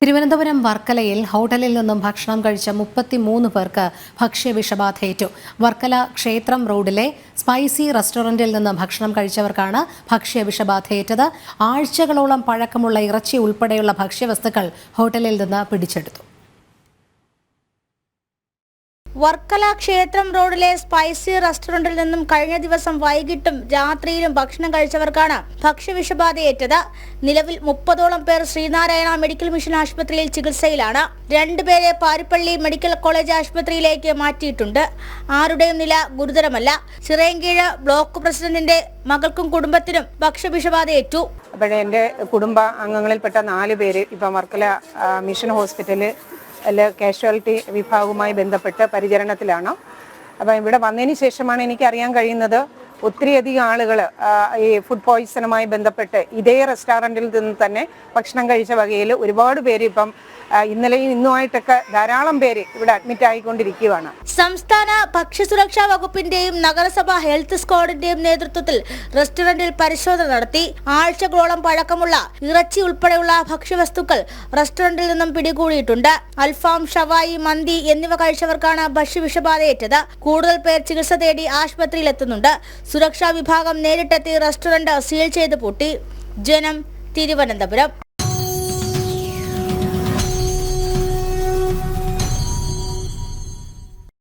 തിരുവനന്തപുരം വർക്കലയിൽ ഹോട്ടലിൽ നിന്നും ഭക്ഷണം കഴിച്ച 33 പേർക്ക് ഭക്ഷ്യവിഷബാധയേറ്റു. വർക്കല ക്ഷേത്രം റോഡിലെ സ്പൈസി റെസ്റ്റോറന്റിൽ നിന്ന് ഭക്ഷണം കഴിച്ചവർക്കാണ് ഭക്ഷ്യവിഷബാധയേറ്റത്. ആഴ്ചകളോളം പഴക്കമുള്ള ഇറച്ചി ഉൾപ്പെടെയുള്ള ഭക്ഷ്യവസ്തുക്കൾ ഹോട്ടലിൽ നിന്ന് പിടിച്ചെടുത്തു. വർക്കല ക്ഷേത്രം റോഡിലെ സ്പൈസി റെസ്റ്റോറന്റിൽ നിന്നും കഴിഞ്ഞ ദിവസം വൈകിട്ടും രാത്രിയിലും ഭക്ഷണം കഴിച്ചവർക്കാണ് ഭക്ഷ്യവിഷബാധയേറ്റത്. നിലവിൽ 30ഓളം പേർ ശ്രീനാരായണ മെഡിക്കൽ മിഷൻ ആശുപത്രിയിൽ ചികിത്സയിലാണ്. 2 പേരെ പാരിപ്പള്ളി മെഡിക്കൽ കോളേജ് ആശുപത്രിയിലേക്ക് മാറ്റിയിട്ടുണ്ട്. ആരുടെയും നില ഗുരുതരമല്ല. ചിറയൻകീഴ് ബ്ലോക്ക് പ്രസിഡന്റിന്റെ മകൾക്കും കുടുംബത്തിനും ഭക്ഷ്യവിഷബാധയേറ്റു. അപ്പോൾ എൻ്റെ കുടുംബ അംഗങ്ങളിൽപ്പെട്ട 4 പേര് ഇപ്പം വർക്കല മിഷൻ ഹോസ്പിറ്റലിൽ കാഷ്വാലിറ്റി വിഭാഗവുമായി ബന്ധപ്പെട്ട് പരിചരണത്തിലാണ്. അപ്പം ഇവിടെ വന്നതിന് ശേഷമാണ് എനിക്കറിയാൻ കഴിയുന്നത് ഒത്തിരിയധികം ആളുകൾ ഈ ഫുഡ് പോയ്സണുമായി ബന്ധപ്പെട്ട് ഇതേ റെസ്റ്റോറൻറ്റിൽ നിന്ന് തന്നെ ഭക്ഷണം കഴിച്ച വകയിൽ ഒരുപാട് പേര് ഇപ്പം ഇന്നലെയും ഇന്നുമായിട്ടൊക്കെ ധാരാളം പേര് ഇവിടെ അഡ്മിറ്റ് ആയിക്കൊണ്ടിരിക്കുകയാണ്. സംസ്ഥാന ഭക്ഷ്യസുരക്ഷാ വകുപ്പിന്റെയും നഗരസഭ ഹെൽത്ത് സ്ക്വാഡിന്റെയും നേതൃത്വത്തിൽ റെസ്റ്റോറന്റിൽ പരിശോധന നടത്തി. ആഴ്ചകളോളം പഴക്കമുള്ള ഇറച്ചി ഉൾപ്പെടെയുള്ള ഭക്ഷ്യവസ്തുക്കൾ റെസ്റ്റോറന്റിൽ നിന്നും പിടികൂടിയിട്ടുണ്ട്. അൽഫാം, ഷവായി, മന്തി എന്നിവ കഴിച്ചവർക്കാണ് ഭക്ഷ്യവിഷബാധയേറ്റത്. കൂടുതൽ പേർ ചികിത്സ തേടി ആശുപത്രിയിൽ എത്തുന്നുണ്ട്. സുരക്ഷാ വിഭാഗം നേരിട്ടെത്തി റെസ്റ്റോറന്റ് സീൽ ചെയ്ത് പൂട്ടി. ജനം, തിരുവനന്തപുരം.